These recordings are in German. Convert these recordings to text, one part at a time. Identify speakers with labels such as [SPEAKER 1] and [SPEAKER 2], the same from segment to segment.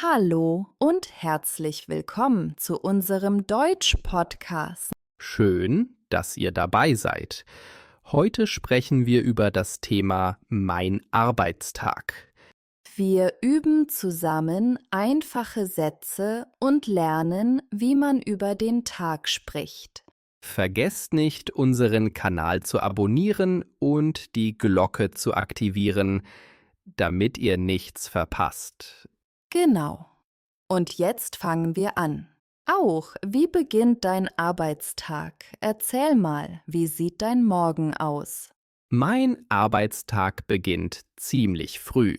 [SPEAKER 1] Hallo und herzlich willkommen zu unserem Deutsch-Podcast.
[SPEAKER 2] Schön, dass ihr dabei seid. Heute sprechen wir über das Thema Mein Arbeitstag.
[SPEAKER 1] Wir üben zusammen einfache Sätze und lernen, wie man über den Tag spricht.
[SPEAKER 2] Vergesst nicht, unseren Kanal zu abonnieren und die Glocke zu aktivieren, damit ihr nichts verpasst.
[SPEAKER 1] Genau. Und jetzt fangen wir an. Auch, wie beginnt dein Arbeitstag? Erzähl mal, wie sieht dein Morgen aus?
[SPEAKER 2] Mein Arbeitstag beginnt ziemlich früh.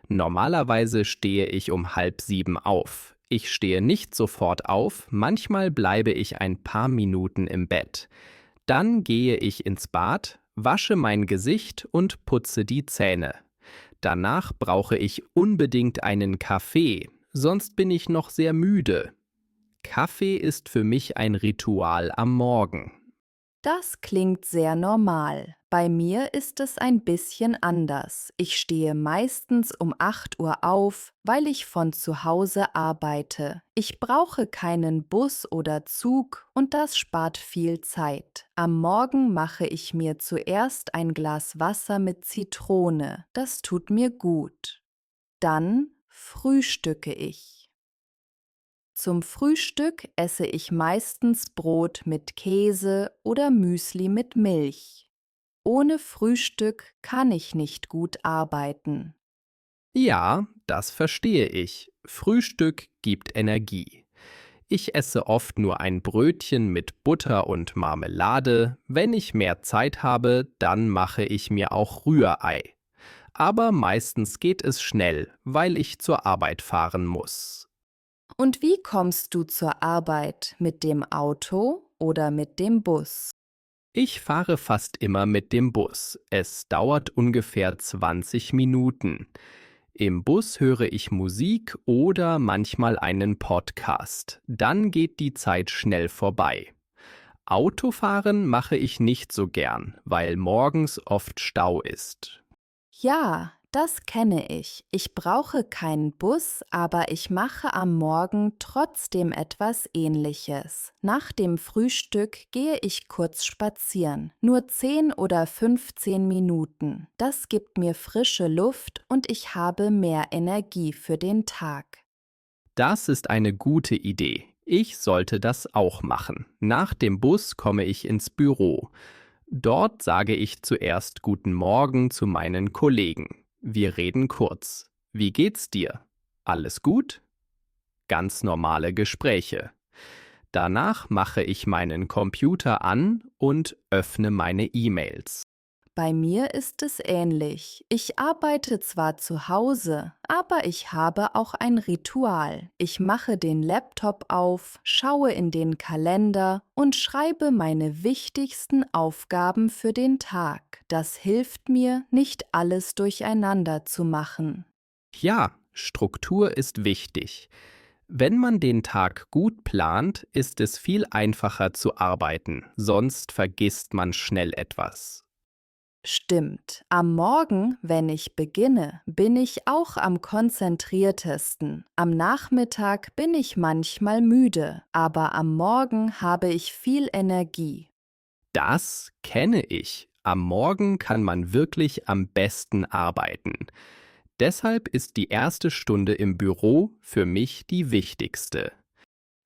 [SPEAKER 2] Normalerweise stehe ich um 6:30 auf. Ich stehe nicht sofort auf, manchmal bleibe ich ein paar Minuten im Bett. Dann gehe ich ins Bad, wasche mein Gesicht und putze die Zähne. Danach brauche ich unbedingt einen Kaffee, sonst bin ich noch sehr müde. Kaffee ist für mich ein Ritual am Morgen.
[SPEAKER 1] Das klingt sehr normal. Bei mir ist es ein bisschen anders. Ich stehe meistens um 8 Uhr auf, weil ich von zu Hause arbeite. Ich brauche keinen Bus oder Zug und das spart viel Zeit. Am Morgen mache ich mir zuerst ein Glas Wasser mit Zitrone. Das tut mir gut. Dann frühstücke ich. Zum Frühstück esse ich meistens Brot mit Käse oder Müsli mit Milch. Ohne Frühstück kann ich nicht gut arbeiten.
[SPEAKER 2] Ja, das verstehe ich. Frühstück gibt Energie. Ich esse oft nur ein Brötchen mit Butter und Marmelade. Wenn ich mehr Zeit habe, dann mache ich mir auch Rührei. Aber meistens geht es schnell, weil ich zur Arbeit fahren muss.
[SPEAKER 1] Und wie kommst du zur Arbeit? Mit dem Auto oder mit dem Bus?
[SPEAKER 2] Ich fahre fast immer mit dem Bus. Es dauert ungefähr 20 Minuten. Im Bus höre ich Musik oder manchmal einen Podcast. Dann geht die Zeit schnell vorbei. Autofahren mache ich nicht so gern, weil morgens oft Stau ist.
[SPEAKER 1] Ja, das kenne ich. Ich brauche keinen Bus, aber ich mache am Morgen trotzdem etwas Ähnliches. Nach dem Frühstück gehe ich kurz spazieren. Nur 10 oder 15 Minuten. Das gibt mir frische Luft und ich habe mehr Energie für den Tag.
[SPEAKER 2] Das ist eine gute Idee. Ich sollte das auch machen. Nach dem Bus komme ich ins Büro. Dort sage ich zuerst Guten Morgen zu meinen Kollegen. Wir reden kurz. Wie geht's dir? Alles gut? Ganz normale Gespräche. Danach mache ich meinen Computer an und öffne meine E-Mails.
[SPEAKER 1] Bei mir ist es ähnlich. Ich arbeite zwar zu Hause, aber ich habe auch ein Ritual. Ich mache den Laptop auf, schaue in den Kalender und schreibe meine wichtigsten Aufgaben für den Tag. Das hilft mir, nicht alles durcheinander zu machen.
[SPEAKER 2] Ja, Struktur ist wichtig. Wenn man den Tag gut plant, ist es viel einfacher zu arbeiten, sonst vergisst man schnell etwas.
[SPEAKER 1] Stimmt. Am Morgen, wenn ich beginne, bin ich auch am konzentriertesten. Am Nachmittag bin ich manchmal müde, aber am Morgen habe ich viel Energie.
[SPEAKER 2] Das kenne ich. Am Morgen kann man wirklich am besten arbeiten. Deshalb ist die erste Stunde im Büro für mich die wichtigste.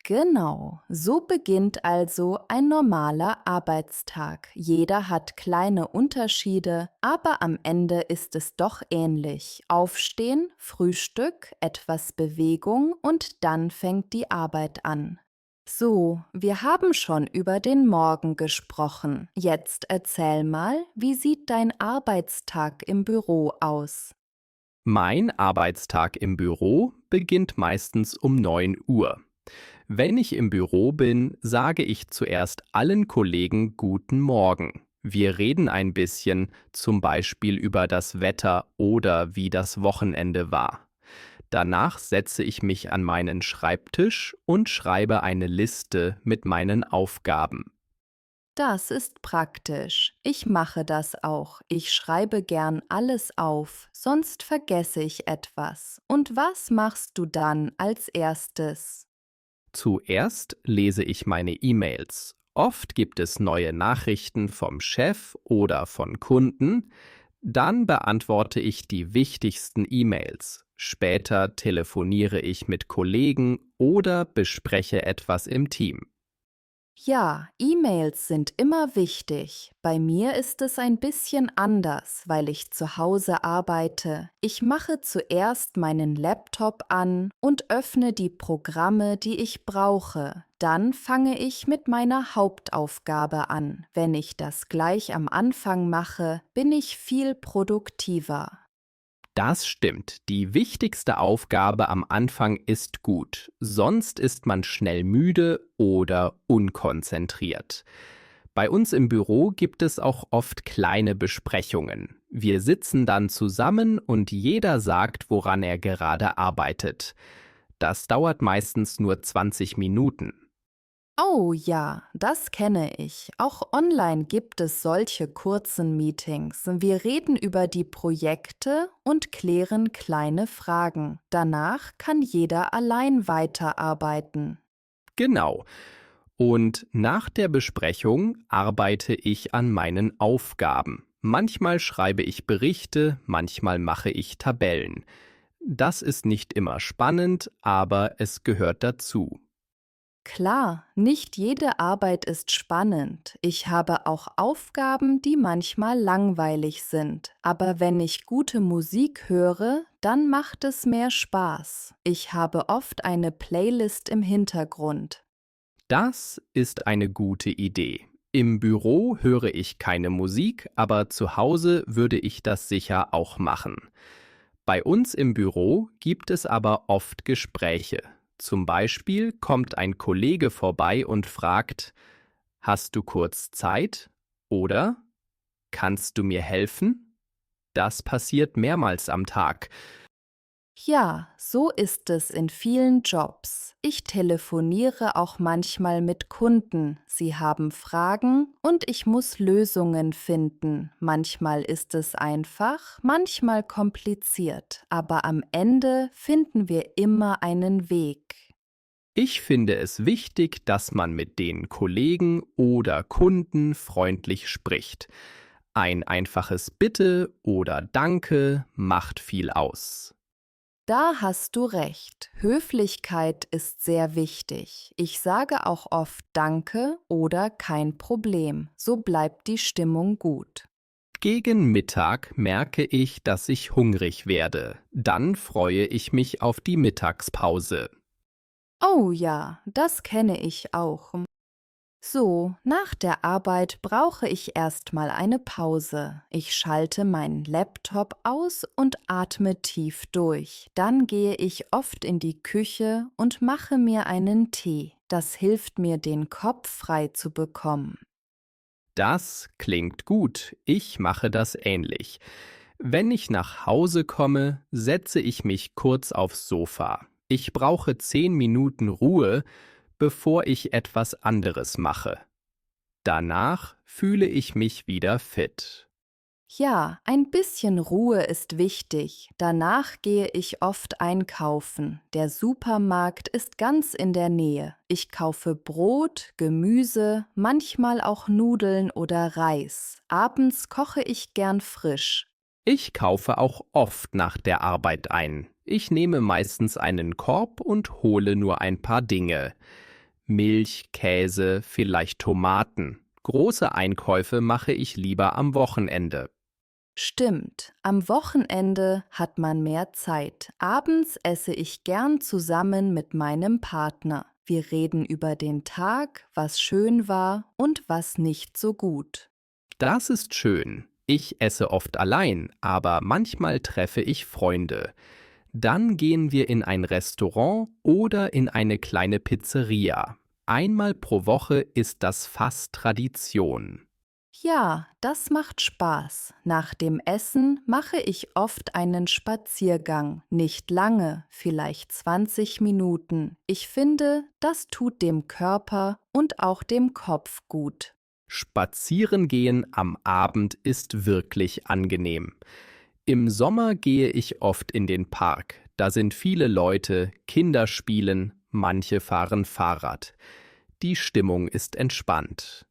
[SPEAKER 1] Genau, so beginnt also ein normaler Arbeitstag. Jeder hat kleine Unterschiede, aber am Ende ist es doch ähnlich. Aufstehen, Frühstück, etwas Bewegung und dann fängt die Arbeit an. So, wir haben schon über den Morgen gesprochen. Jetzt erzähl mal, wie sieht dein Arbeitstag im Büro aus?
[SPEAKER 2] Mein Arbeitstag im Büro beginnt meistens um 9 Uhr. Wenn ich im Büro bin, sage ich zuerst allen Kollegen Guten Morgen. Wir reden ein bisschen, zum Beispiel über das Wetter oder wie das Wochenende war. Danach setze ich mich an meinen Schreibtisch und schreibe eine Liste mit meinen Aufgaben.
[SPEAKER 1] Das ist praktisch. Ich mache das auch. Ich schreibe gern alles auf, sonst vergesse ich etwas. Und was machst du dann als erstes?
[SPEAKER 2] Zuerst lese ich meine E-Mails. Oft gibt es neue Nachrichten vom Chef oder von Kunden. Dann beantworte ich die wichtigsten E-Mails. Später telefoniere ich mit Kollegen oder bespreche etwas im Team.
[SPEAKER 1] Ja, E-Mails sind immer wichtig. Bei mir ist es ein bisschen anders, weil ich zu Hause arbeite. Ich mache zuerst meinen Laptop an und öffne die Programme, die ich brauche. Dann fange ich mit meiner Hauptaufgabe an. Wenn ich das gleich am Anfang mache, bin ich viel produktiver.
[SPEAKER 2] Das stimmt. Die wichtigste Aufgabe am Anfang ist gut, sonst ist man schnell müde oder unkonzentriert. Bei uns im Büro gibt es auch oft kleine Besprechungen. Wir sitzen dann zusammen und jeder sagt, woran er gerade arbeitet. Das dauert meistens nur 20 Minuten.
[SPEAKER 1] Oh ja, das kenne ich. Auch online gibt es solche kurzen Meetings. Wir reden über die Projekte und klären kleine Fragen. Danach kann jeder allein weiterarbeiten.
[SPEAKER 2] Genau. Und nach der Besprechung arbeite ich an meinen Aufgaben. Manchmal schreibe ich Berichte, manchmal mache ich Tabellen. Das ist nicht immer spannend, aber es gehört dazu.
[SPEAKER 1] Klar, nicht jede Arbeit ist spannend. Ich habe auch Aufgaben, die manchmal langweilig sind. Aber wenn ich gute Musik höre, dann macht es mehr Spaß. Ich habe oft eine Playlist im Hintergrund.
[SPEAKER 2] Das ist eine gute Idee. Im Büro höre ich keine Musik, aber zu Hause würde ich das sicher auch machen. Bei uns im Büro gibt es aber oft Gespräche. Zum Beispiel kommt ein Kollege vorbei und fragt, hast du kurz Zeit? Oder kannst du mir helfen? Das passiert mehrmals am Tag.
[SPEAKER 1] Ja, so ist es in vielen Jobs. Ich telefoniere auch manchmal mit Kunden. Sie haben Fragen und ich muss Lösungen finden. Manchmal ist es einfach, manchmal kompliziert, aber am Ende finden wir immer einen Weg.
[SPEAKER 2] Ich finde es wichtig, dass man mit den Kollegen oder Kunden freundlich spricht. Ein einfaches Bitte oder Danke macht viel aus.
[SPEAKER 1] Da hast du recht. Höflichkeit ist sehr wichtig. Ich sage auch oft Danke oder kein Problem. So bleibt die Stimmung gut.
[SPEAKER 2] Gegen Mittag merke ich, dass ich hungrig werde. Dann freue ich mich auf die Mittagspause.
[SPEAKER 1] Oh ja, das kenne ich auch. So, nach der Arbeit brauche ich erstmal eine Pause. Ich schalte meinen Laptop aus und atme tief durch. Dann gehe ich oft in die Küche und mache mir einen Tee. Das hilft mir, den Kopf frei zu bekommen.
[SPEAKER 2] Das klingt gut. Ich mache das ähnlich. Wenn ich nach Hause komme, setze ich mich kurz aufs Sofa. Ich brauche 10 Minuten Ruhe, bevor ich etwas anderes mache. Danach fühle ich mich wieder fit.
[SPEAKER 1] Ja, ein bisschen Ruhe ist wichtig. Danach gehe ich oft einkaufen. Der Supermarkt ist ganz in der Nähe. Ich kaufe Brot, Gemüse, manchmal auch Nudeln oder Reis. Abends koche ich gern frisch.
[SPEAKER 2] Ich kaufe auch oft nach der Arbeit ein. Ich nehme meistens einen Korb und hole nur ein paar Dinge. Milch, Käse, vielleicht Tomaten. Große Einkäufe mache ich lieber am Wochenende.
[SPEAKER 1] Stimmt, am Wochenende hat man mehr Zeit. Abends esse ich gern zusammen mit meinem Partner. Wir reden über den Tag, was schön war und was nicht so gut.
[SPEAKER 2] Das ist schön. Ich esse oft allein, aber manchmal treffe ich Freunde. Dann gehen wir in ein Restaurant oder in eine kleine Pizzeria. Einmal pro Woche ist das fast Tradition.
[SPEAKER 1] Ja, das macht Spaß. Nach dem Essen mache ich oft einen Spaziergang. Nicht lange, vielleicht 20 Minuten. Ich finde, das tut dem Körper und auch dem Kopf gut.
[SPEAKER 2] Spazierengehen am Abend ist wirklich angenehm. Im Sommer gehe ich oft in den Park. Da sind viele Leute, Kinder spielen, manche fahren Fahrrad. Die Stimmung ist entspannt.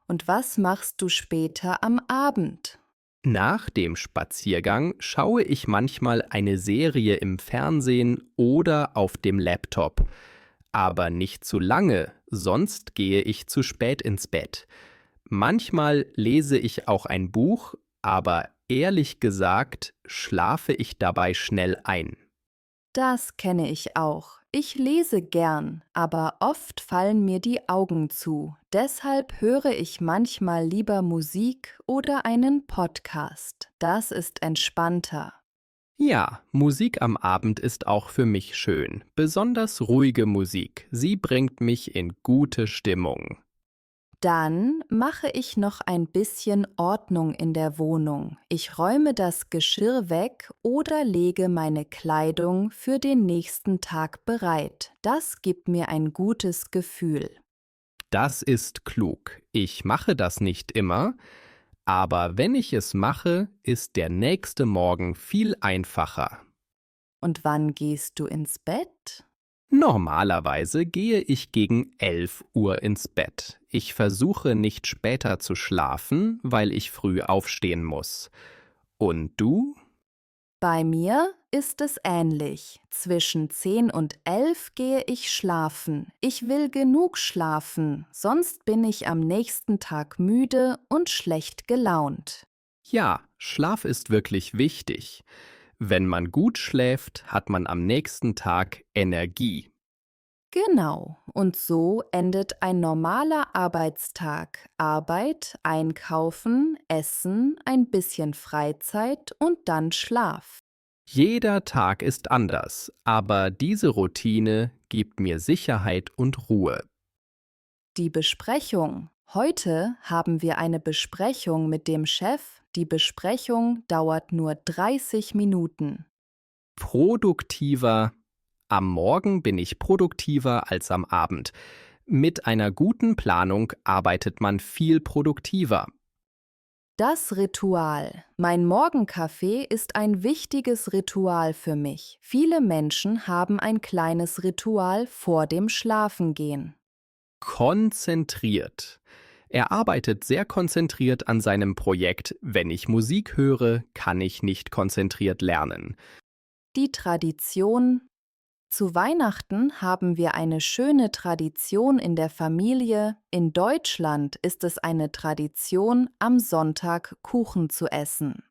[SPEAKER 1] Und was machst du später am Abend?
[SPEAKER 2] Nach dem Spaziergang schaue ich manchmal eine Serie im Fernsehen oder auf dem Laptop. Aber nicht zu lange, sonst gehe ich zu spät ins Bett. Manchmal lese ich auch ein Buch, aber ehrlich gesagt schlafe ich dabei schnell ein.
[SPEAKER 1] Das kenne ich auch. Ich lese gern, aber oft fallen mir die Augen zu. Deshalb höre ich manchmal lieber Musik oder einen Podcast. Das ist entspannter.
[SPEAKER 2] Ja, Musik am Abend ist auch für mich schön, besonders ruhige Musik. Sie bringt mich in gute Stimmung.
[SPEAKER 1] Dann mache ich noch ein bisschen Ordnung in der Wohnung. Ich räume das Geschirr weg oder lege meine Kleidung für den nächsten Tag bereit. Das gibt mir ein gutes Gefühl.
[SPEAKER 2] Das ist klug. Ich mache das nicht immer, aber wenn ich es mache, ist der nächste Morgen viel einfacher.
[SPEAKER 1] Und wann gehst du ins Bett?
[SPEAKER 2] Normalerweise gehe ich gegen 11 Uhr ins Bett. Ich versuche nicht später zu schlafen, weil ich früh aufstehen muss. Und du?
[SPEAKER 1] Bei mir ist es ähnlich. Zwischen 10 und 11 gehe ich schlafen. Ich will genug schlafen, sonst bin ich am nächsten Tag müde und schlecht gelaunt.
[SPEAKER 2] Ja, Schlaf ist wirklich wichtig. Wenn man gut schläft, hat man am nächsten Tag Energie.
[SPEAKER 1] Genau, und so endet ein normaler Arbeitstag. Arbeit, Einkaufen, Essen, ein bisschen Freizeit und dann Schlaf.
[SPEAKER 2] Jeder Tag ist anders, aber diese Routine gibt mir Sicherheit und Ruhe.
[SPEAKER 1] Die Besprechung. Heute haben wir eine Besprechung mit dem Chef. Die Besprechung dauert nur 30 Minuten.
[SPEAKER 2] Produktiver. Am Morgen bin ich produktiver als am Abend. Mit einer guten Planung arbeitet man viel produktiver.
[SPEAKER 1] Das Ritual. Mein Morgenkaffee ist ein wichtiges Ritual für mich. Viele Menschen haben ein kleines Ritual vor dem Schlafengehen.
[SPEAKER 2] Konzentriert. Er arbeitet sehr konzentriert an seinem Projekt. Wenn ich Musik höre, kann ich nicht konzentriert lernen.
[SPEAKER 1] Die Tradition. Zu Weihnachten haben wir eine schöne Tradition in der Familie. In Deutschland ist es eine Tradition, am Sonntag Kuchen zu essen.